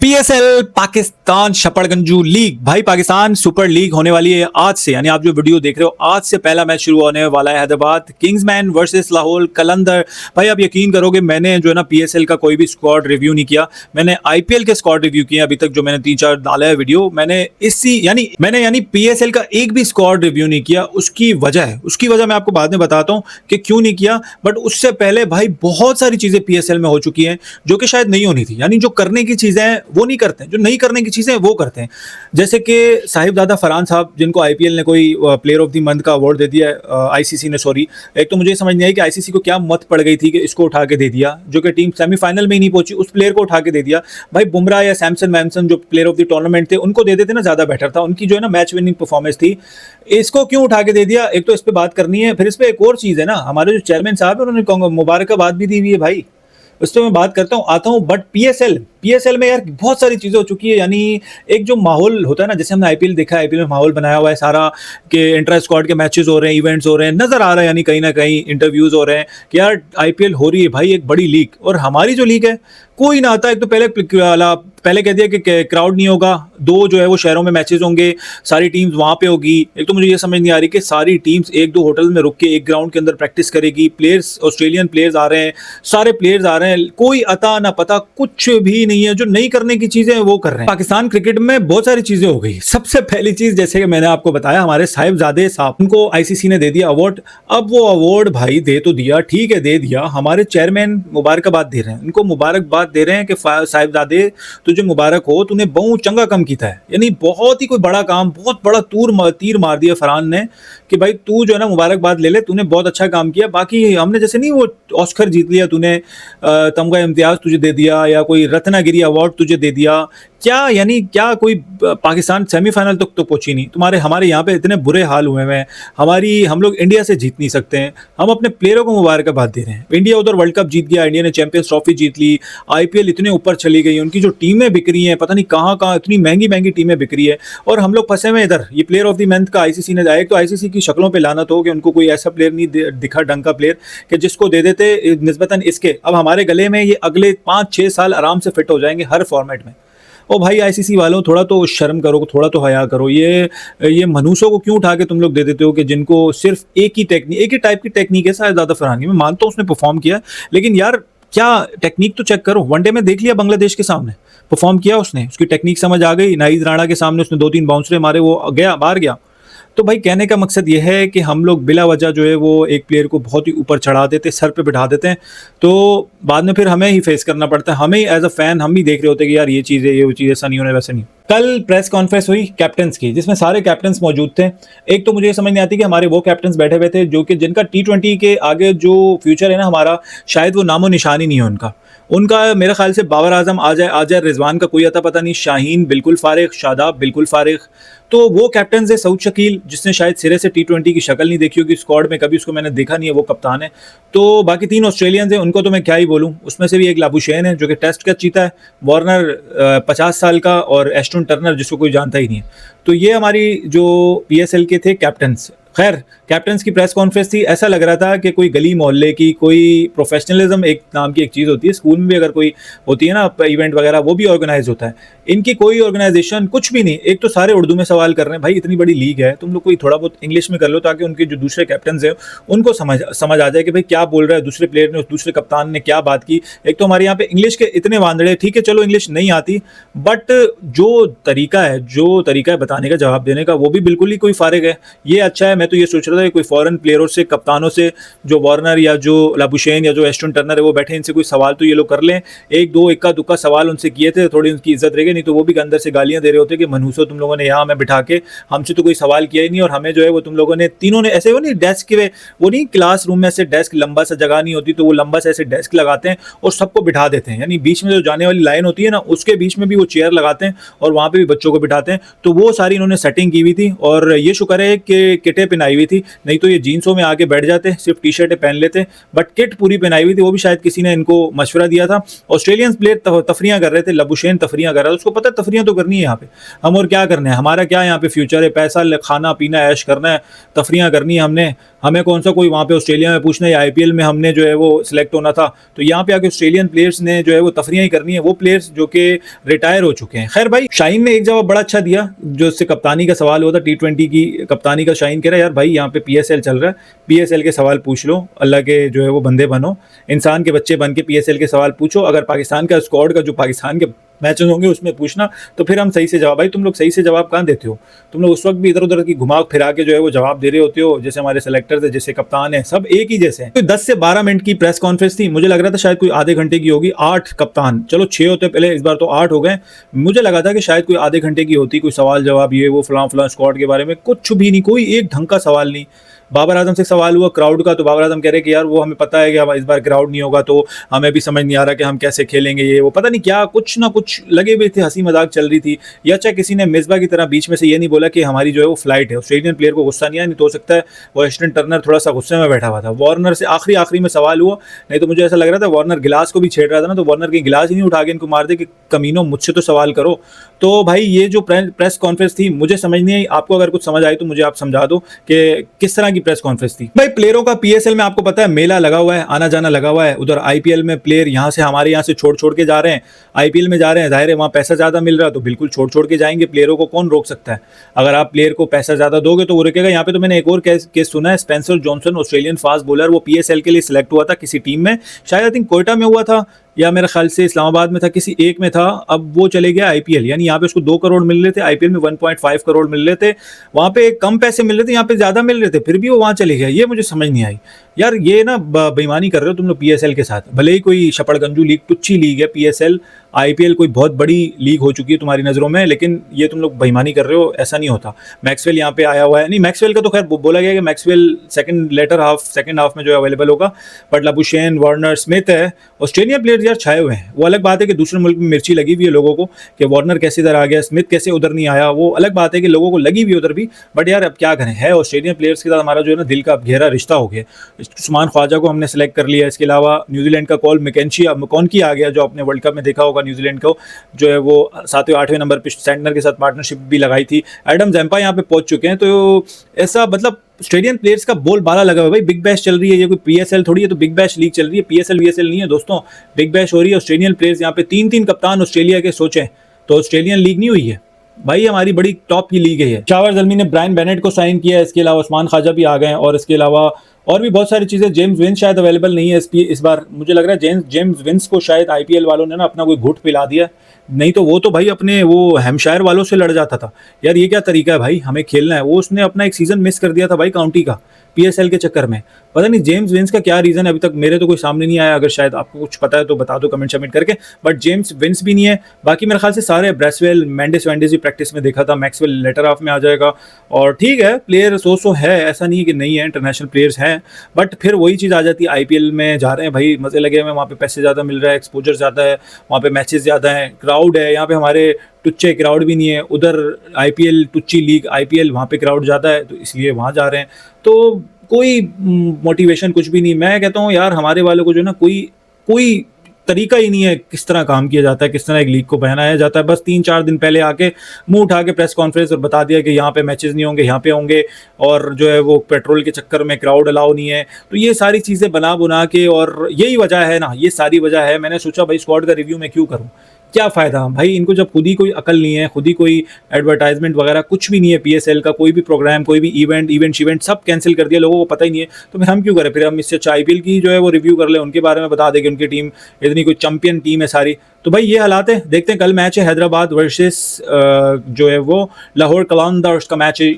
PSL Pakistan शपड़गंजू league भाई Pakistan super league होने वाली है आज से। यानी आप जो वीडियो देख रहे हो आज से पहला मैच शुरू होने वाला है हैदराबाद किंग्समैन वर्सेस लाहौर कलंदर। भाई आप यकीन करोगे मैंने जो है ना पीएसएल का कोई भी स्क्वाड रिव्यू नहीं किया। मैंने आईपीएल के स्क्वाड रिव्यू किए अभी तक, जो मैंने 3-4 डाला है वीडियो। मैंने पीएसएल का एक भी स्क्वाड रिव्यू नहीं किया। उसकी वजह मैं आपको बाद में बताता हूँ कि क्यों नहीं किया। बट उससे पहले भाई बहुत सारी चीजें पीएसएल में हो चुकी हैं जो कि शायद नहीं होनी थी। यानी जो करने की चीजें हैं वो नहीं करते हैं, जो नहीं करने की चीजें वो करते हैं। जैसे कि साहिबजादा फरहान साहब, जिनको आईपीएल ने कोई प्लेयर ऑफ द मंथ का अवार्ड दे दिया है, आईसीसी ने। सॉरी, एक तो मुझे समझ नहीं आई कि आईसीसी को क्या मत पड़ गई थी कि इसको उठा के दे दिया, जो कि टीम सेमीफाइनल में ही नहीं पहुंची, उस प्लेयर को उठा के दे दिया। भाई बुमराह या सैमसन वैमसन जो प्लेयर ऑफ द टूर्नामेंट थे उनको दे देते ना, ज्यादा बेटर था। उनकी जो है ना मैच विनिंग परफॉर्मेंस थी। इसको क्यों उठा के दे दिया, एक तो इस पे बात करनी है। फिर इस पे एक और चीज है ना, हमारे जो चेयरमैन साहब है उन्होंने मुबारकबाद भी दी हुई है भाई, उस पर मैं बात करता हूँ आता हूँ। बट पीएसएल में यार बहुत सारी चीजें हो चुकी है। यानी एक जो माहौल होता है ना, जैसे हमने आईपीएल देखा है, आईपीएल में माहौल बनाया हुआ है सारा कि इंट्रा स्क्वाड के मैचेस हो रहे हैं, इवेंट्स हो रहे हैं, नजर आ रहा है। यानी कहीं ना कहीं इंटरव्यूज हो रहे हैं कि यार आईपीएल हो रही है भाई, एक बड़ी लीग। और हमारी जो लीग है कोई ना आता। एक तो पहले कह दिया कि क्राउड नहीं होगा, 2 जो है वो शहरों में मैचेस होंगे, सारी टीम्स वहां पे होगी। एक तो मुझे ये समझ नहीं आ रही कि सारी टीम्स 1-2 होटल में रुक के एक ग्राउंड के अंदर प्रैक्टिस करेगी। प्लेयर्स, ऑस्ट्रेलियन प्लेयर्स आ रहे हैं, सारे प्लेयर्स आ रहे हैं, कोई अता ना पता कुछ भी नहीं है। जो नहीं करने की चीजें हैं वो कर रहे हैं। पाकिस्तान क्रिकेट में बहुत सारी चीजें हो गई। सबसे पहली चीज, जैसे कि मैंने आपको बताया, हमारे साहिबजादे साहब, उनको आईसीसी ने दे दिया अवार्ड। अब वो अवार्ड भाई दे तो दिया, ठीक है दे दिया, हमारे चेयरमैन मुबारकबाद दे रहे हैं, उनको मुबारकबाद दे रहे हैं कि साहिबजादे तुझे मुबारक हो, तूने बहु चंगा कम किया है। यानी बहुत ही कोई बड़ा काम, बहुत बड़ा तीर मार दिया फरहान ने कि भाई तू जो है ना मुबारकबाद ले ले, तूने बहुत अच्छा काम किया। बाकी हमने जैसे नहीं वो ऑस्कर जीत लिया, तूने तमगा इम्तियाज तुझे दे दिया या कोई रत्नागिरी अवार्ड तुझे दे दिया क्या? यानी क्या कोई पाकिस्तान सेमीफाइनल तक तो पहुंची नहीं। हमारे यहाँ पे इतने बुरे हाल हुए हैं। हम लोग इंडिया से जीत नहीं सकते हैं। हम अपने प्लेयरों को मुबारकबाद दे रहे हैं। इंडिया उधर वर्ल्ड कप जीत गया, इंडिया ने चैंपियंस ट्रॉफी जीत ली, आईपीएल इतने ऊपर चली गई, उनकी जो टीमें बिक रही हैं, पता नहीं कहाँ कहाँ इतनी महंगी महंगी टीमें बिक रही है, और हम लोग फंसे हुए इधर। ये प्लेयर ऑफ द मंथ का आईसीसी ने जाए, तो आईसीसी की शक्लों पर लानत हो कि उनको कोई ऐसा प्लेयर नहीं दिखा, ढंग का प्लेयर, कि जिसको दे देते निस्बतन इसके। अब हमारे गले में ये अगले 5-6 साल आराम से फिट हो जाएंगे हर फॉर्मेट में। ओ भाई आईसीसी वालों, थोड़ा तो शर्म करो, थोड़ा तो हया करो। ये मनुष्यों को क्यों उठा के तुम लोग दे देते हो कि जिनको सिर्फ एक ही टाइप की टेक्निक है। साहिबजादा फरहान की मैं मानता हूँ उसने परफॉर्म किया, लेकिन यार क्या टेक्निक तो चेक करो। वनडे में देख लिया बांग्लादेश के सामने परफॉर्म किया उसने, उसकी टेक्निक समझ आ गई। नाइज राणा के सामने उसने 2-3 बाउंसरे मारे, वो गया बाहर गया। तो भाई कहने का मकसद ये है कि हम लोग बिला वजह जो है वो एक प्लेयर को बहुत ही ऊपर चढ़ा देते, सर पे बिठा देते हैं, तो बाद में फिर हमें ही फेस करना पड़ता है। हमें ही एज अ फैन हम भी देख रहे होते हैं कि यार ये चीज़ है, ये वो चीज़, ऐसा नहीं होना वैसा नहीं। कल प्रेस कॉन्फ्रेंस हुई कैप्टन्स की, जिसमें सारे कैप्टन्स मौजूद थे। एक तो मुझे ये समझ नहीं आती कि हमारे वो कैप्टन्स बैठे हुए थे जो कि जिनका T20 के आगे जो फ्यूचर है ना हमारा, शायद वो नामो निशान ही नहीं है उनका मेरे ख्याल से बाबर आजम आ जाए, रिजवान का कोई अता पता नहीं, शाहीन बिल्कुल फारिग, शादाब बिल्कुल फारिग। तो वो कैप्टन है सऊद शकील, जिसने शायद सिरे से T20 की शक्ल नहीं देखी होगी स्क्वाड में, कभी उसको मैंने देखा नहीं है, वो कप्तान है। तो बाकी 3 ऑस्ट्रेलियंस हैं, उनको तो मैं क्या ही बोलूं। उसमें से भी एक लाबुशेन है जो कि टेस्ट का चीता है, वार्नर 50 साल का, और एस्टन टर्नर जिसको कोई जानता ही नहीं है। तो ये हमारी जो पीएसएल के थे कैप्टन्स। खैर कैप्टन्स की प्रेस कॉन्फ्रेंस थी, ऐसा लग रहा था कि कोई गली मोहल्ले की कोई प्रोफेशनलिज्म एक नाम की एक चीज़ होती है, स्कूल में भी अगर कोई होती है ना इवेंट वगैरह, वो भी ऑर्गेनाइज होता है। इनकी कोई ऑर्गेनाइजेशन कुछ भी नहीं। एक तो सारे उर्दू में सवाल कर रहे हैं। भाई इतनी बड़ी लीग है, तुम लोग कोई थोड़ा बहुत इंग्लिश में कर लो, ताकि उनके जो दूसरे कैप्टन्स हैं उनको समझ आ जाए कि भाई क्या बोल रहा है दूसरे प्लेयर ने, उस दूसरे कप्तान ने क्या बात की। एक तो हमारे यहाँ पे इंग्लिश के इतने वांदड़े, ठीक है चलो इंग्लिश नहीं आती, बट जो तरीका है बताने का, जवाब देने का, वो भी बिल्कुल ही कोई फारिग है। ये अच्छा है। मैं तो ये सोच रहा था कि कोई फॉरेन प्लेयरों से, कप्तानों से, जो वार्नर या जो लाबुशेन या जो एस्टन टर्नर है वो बैठे, इनसे कोई सवाल तो ये लोग कर लें। 1-2 इक्का दुक्का सवाल उनसे किए थे, थोड़ी उनकी इज्जत रहेगी, नहीं तो वो भी अंदर से गालियां दे रहे होते कि मनहूसो तुम लोगों ने यहाँ हमें बिठा के, हमसे तो कोई सवाल किया ही नहीं, और हमें जो है वो तुम लोगों ने तीनों ने ऐसे, वो नहीं डेस्क के, वो नहीं क्लास रूम में ऐसे डेस्क, लंबा सा जगह नहीं होती तो वो लंबा सा ऐसे डेस्क लगाते हैं और सबको बिठा देते हैं। यानी बीच में जो जाने वाली लाइन होती है ना, उसके बीच में भी वो चेयर लगाते हैं और वहाँ पे भी बच्चों को बिठाते हैं। तो वो सारी इन्होंने सेटिंग की हुई थी, और ये शुक्र है कि किटे पहनाई हुई थी, नहीं तो ये जीन्सों में आके बैठ जाते, सिर्फ टी शर्टें पहन लेते, बट किट पूरी पहनाई हुई थी। वो भी शायद किसी ने इनको मशवरा दिया था। ऑस्ट्रेलियन प्लेयर तफरियां कर रहे थे, लबुशेन तफरियां कर रहा है, उसको पता है तफरियां तो करनी है यहाँ पे, हम और क्या करना है, हमारा क्या यहाँ पे फ्यूचर है, पैसा खाना पीना ऐश करना है, तफरियां करनी है हमने, हमें कौन सा कोई वहाँ पे ऑस्ट्रेलिया में पूछना है, आईपीएल में हमने जो है वो सिलेक्ट होना था। तो यहाँ पे आके ऑस्ट्रेलियन प्लेयर्स ने जो है वो तफरियां ही करनी है, वो प्लेयर्स जो कि रिटायर हो चुके हैं। खैर भाई, शाहीन ने एक जवाब बड़ा अच्छा दिया, जो उससे कप्तानी का सवाल हुआ था, T20 की कप्तानी का। शाहीन कह रहा है यार भाई यहाँ पे PSL चल रहा है, PSL के सवाल पूछ लो, अल्लाह के जो है वो बंदे बनो, इंसान के बच्चे बन के PSL के सवाल पूछो। अगर पाकिस्तान का स्क्वाड का जो पाकिस्तान के मैचेस होंगे उसमें पूछना, तो फिर हम सही से जवाब। भाई तुम लोग सही से जवाब कहाँ देते हो, तुम लोग उस वक्त भी इधर उधर की घुमा फिरा के जो है वो जवाब दे रहे होते हो। जैसे हमारे सेलेक्टर्स है, जैसे कप्तान है, सब एक ही जैसे हैं। 10 से 12 मिनट की प्रेस कॉन्फ्रेंस थी, मुझे लग रहा था शायद कोई आधे घंटे की होगी। 8 कप्तान, चलो 6 होते पहले, इस बार तो 8 हो गए। मुझे लगा था कि शायद कोई आधे घंटे की होती, कोई सवाल जवाब, ये वो फलां फलां स्क्वाड के बारे में, कुछ भी नहीं, कोई एक ढंग का सवाल नहीं। बाबर आजम से सवाल हुआ क्राउड का, तो बाबर आजम कह रहे कि यार वो हमें पता है कि अब इस बार क्राउड नहीं होगा, तो हमें भी समझ नहीं आ रहा कि हम कैसे खेलेंगे, ये वो पता नहीं क्या, कुछ ना कुछ लगे हुए थे, हंसी मजाक चल रही थी। या चाहे किसी ने मिसबा की तरह बीच में से ये नहीं बोला कि हमारी जो है वो फ्लाइट है। ऑस्ट्रेलियन प्लेयर को गुस्सा नहीं आया, नहीं तो हो सकता है वेस्टर्न टर्नर थोड़ा सा गुस्से में बैठा हुआ था। वार्नर से आखिरी में सवाल हुआ, नहीं तो मुझे ऐसा लग रहा था वार्नर गिलास को भी छेड़ रहा था ना, तो वार्नर के गिलास ही नहीं उठा के इनको मार दे कि कमीनों मुझसे तो सवाल करो। तो भाई ये जो प्रेस कॉन्फ्रेंस थी मुझे समझ नहीं आई, आपको अगर कुछ समझ आई तो मुझे आप समझा दो कि किस तरह की प्रेस कॉन्फ्रेंस थी। भाई प्लेयरों का PSL में आपको पता है मेला लगा हुआ है, आना जाना लगा हुआ है। उधर IPL में प्लेयर यहाँ से हमारे यहाँ से छोड़ के जा रहे हैं, IPL में जा रहे हैं, जाहिर है वहाँ पैसा ज्यादा मिल रहा है तो बिल्कुल छोड़ के जाएंगे। प्लेयरों को कौन रोक सकता है, अगर आप प्लेयर को पैसा ज्यादा दोगे तो वो रुकेगा। यहाँ पे तो मैंने एक और केस सुना है, Spencer Johnson Australian fast bowler, वो PSL के लिए सिलेक्ट हुआ था किसी टीम में, शायद आई थिंक कोयटा में हुआ था या मेरे ख्याल से इस्लामाबाद में था, किसी एक में था। अब वो चले गया IPL, यानी यहाँ पे उसको 2 करोड़ मिल रहे थे, IPL में 1.5 करोड़ मिल रहे थे। वहाँ पे कम पैसे मिल रहे थे, यहाँ पे ज्यादा मिल रहे थे, फिर भी वो वहाँ चले गया। ये मुझे समझ नहीं आई यार, ये ना बेईमानी कर रहे हो तुम लोग PSL के साथ। भले ही कोई शपड़गंजू लीग, टुच्ची लीग है PSL, IPL कोई बहुत बड़ी लीग हो चुकी है तुम्हारी नजरों में, लेकिन ये तुम लोग बेईमानी कर रहे हो, ऐसा नहीं होता। मैक्सवेल यहाँ पे आया हुआ है, नहीं मैक्सवेल का तो खैर बोला गया कि मैक्सवेल सेकंड हाफ में जो अवेलेबल होगा, बट लबुशेन, वार्नर, स्मिथ है, ऑस्ट्रेलियन प्लेयर्स यार छाए हुए हैं। वो अलग बात है कि दूसरे मुल्क में मिर्ची लगी हुई है लोगों को कि वार्नर कैसे इधर आ गया, स्मिथ कैसे उधर नहीं आया, वो अलग बात है कि लोगों को लगी हुई उधर भी। बट यार अब क्या करें, है ऑस्ट्रेलियन प्लेयर्स के साथ हमारा जो है ना दिल का गहरा रिश्ता हो गया। उस्मान ख्वाजा को हमने सेलेक्ट कर लिया, इसके अलावा न्यूजीलैंड का कॉल मैकेंची आ गया, जो आपने वर्ल्ड कप में देखा होगा न्यूजीलैंड को, जो है वो 7वें 8वें नंबर पे सेंटनर के साथ पार्टनरशिप भी लगाई थी। एडम जैम्पा यहाँ पे पहुंच चुके हैं। तो ऐसा मतलब ऑस्ट्रेलियन प्लेयर्स का बोल बाला लगा हुआ है भाई। बिग बैश चल रही है, ये कोई PSL थोड़ी है, तो बिग बैश लीग चल रही है, PSL नहीं है दोस्तों, बिग बैश हो रही है। ऑस्ट्रेलियन प्लेयर्स यहाँ पे 3 कप्तान ऑस्ट्रेलिया के सोचे, तो ऑस्ट्रेलियन लीग नहीं हुई है भाई, हमारी बड़ी टॉप की लीग है। शावर जल्मी ने ब्रायन बेनेट को साइन किया है, इसके अलावा उस्मान ख्वाजा भी आ गए हैं, और इसके अलावा और भी बहुत सारी चीजें। जेम्स विंस शायद अवेलेबल नहीं है इस बार, मुझे लग रहा है जेम्स विंस को शायद IPL वालों ने ना अपना कोई घुट पिला दिया, नहीं तो वो तो भाई अपने वो हैम्पशायर वालों से लड़ जाता था। यार ये क्या तरीका है भाई, हमें खेलना है। वो उसने अपना एक सीजन मिस कर दिया था भाई काउंटी का PSL के चक्कर में। पता नहीं जेम्स विंस का क्या रीजन है, अभी तक मेरे तो कोई सामने नहीं आया। अगर शायद आपको कुछ पता है तो बता दो कमेंट शमेंट करके। बट जेम्स विंस भी नहीं है, बाकी मेरे ख्याल से सारे, ब्रेसवेल, मेंडिस वेंडिस भी प्रैक्टिस में देखा था, मैक्सवेल लेटर हाफ में आ जाएगा। और ठीक है, प्लेयर सो है, ऐसा नहीं है कि नहीं है, इंटरनेशनल प्लेयर्स हैं, बट फिर वही चीज़ आ जाती है, IPL में जा रहे हैं भाई, मजे लगे हुए, वहाँ पे पैसे ज़्यादा मिल रहा है, एक्सपोजर ज़्यादा है, वहाँ पे मैचेस ज़्यादा हैं, क्राउड है। यहाँ पे हमारे टुच्चे क्राउड भी नहीं है, उधर IPL टुच्ची लीग IPL, वहाँ पे क्राउड ज़्यादा है, तो इसलिए वहाँ जा रहे हैं। तो कोई मोटिवेशन कुछ भी नहीं। मैं कहता हूँ यार हमारे वालों को जो ना कोई तरीका ही नहीं है किस तरह काम किया जाता है, किस तरह एक लीग को पहनाया जाता है। बस 3-4 दिन पहले आके मुंह उठा के प्रेस कॉन्फ्रेंस और बता दिया कि यहाँ पे मैचेस नहीं होंगे, यहाँ पे होंगे, और जो है वो पेट्रोल के चक्कर में क्राउड अलाउ नहीं है। तो ये सारी चीज़ें बना के, और यही वजह है ना, ये सारी वजह है। मैंने सोचा भाई स्क्वाड का रिव्यू मैं क्यों करूँ, क्या फ़ायदा भाई, इनको जब खुद ही कोई अकल नहीं है, खुद ही कोई एडवर्टाइजमेंट वगैरह कुछ भी नहीं है, PSL का कोई भी प्रोग्राम, कोई भी इवेंट सब कैंसिल कर दिया, लोगों को पता ही नहीं है, तो फिर हम क्यों करें। फिर हम इससे अच्छा IPL की जो है वो रिव्यू कर ले, उनके बारे में बता दें कि उनकी टीम इतनी कोई चैंपियन टीम है सारी। तो भाई ये हालात है, देखते हैं। कल मैच है हैदराबाद वर्सेस जो है वो लाहौर कलंदर, उसका मैच है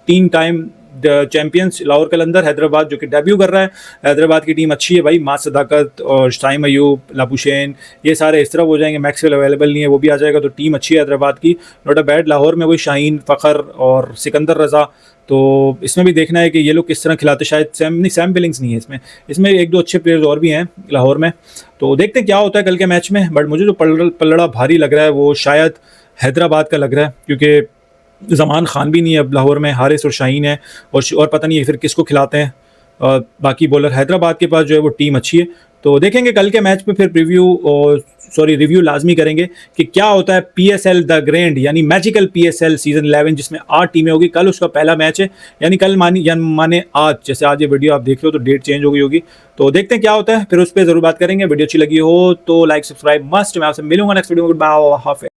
3 टाइम चैंपियंस लाहौर कलंदर, हैदराबाद जो कि डेब्यू कर रहा है। हैदराबाद की टीम अच्छी है भाई, मास सदाकत और शाइम अयूब, लाबुशेन, ये सारे इस तरफ हो जाएंगे। मैक्सवेल अवेलेबल नहीं है, वो भी आ जाएगा, तो टीम अच्छी है हैदराबाद की, नॉट अ बैड। लाहौर में वही शाहीन, फ़खर और सिकंदर रज़ा, तो इसमें भी देखना है कि ये लोग किस तरह खिलाते। शायद सैम बिलिंग्स नहीं है इसमें 1-2 अच्छे प्लेयर्स और भी हैं लाहौर में, तो देखते हैं क्या होता है कल के मैच में। बट मुझे जो पलड़ा भारी लग रहा है वो शायद हैदराबाद का लग रहा है, क्योंकि ज़मान खान भी नहीं है अब लाहौर में, हारिस और शाहीन है, और पता नहीं फिर किसको खिलाते हैं। बाकी बॉलर हैदराबाद के पास जो है वो टीम अच्छी है। तो देखेंगे कल के मैच में फिर रिव्यू लाजमी करेंगे कि क्या होता है पीएसएल द ग्रैंड यानी मैजिकल पीएसएल सीजन 11 जिसमें 8 टीमें होगी। कल उसका पहला मैच है, यानी कल माने आज, जैसे आज ये वीडियो आप देख रहे हो तो डेट चेंज हो गई होगी। तो देखते हैं क्या होता है, फिर उस पर जरूर बात करेंगे। वीडियो अच्छी लगी हो तो लाइक सब्सक्राइब मस्ट। मैं आपसे मिलूंगा नेक्स्ट वीडियो में। गुड बाय, हाफिज़।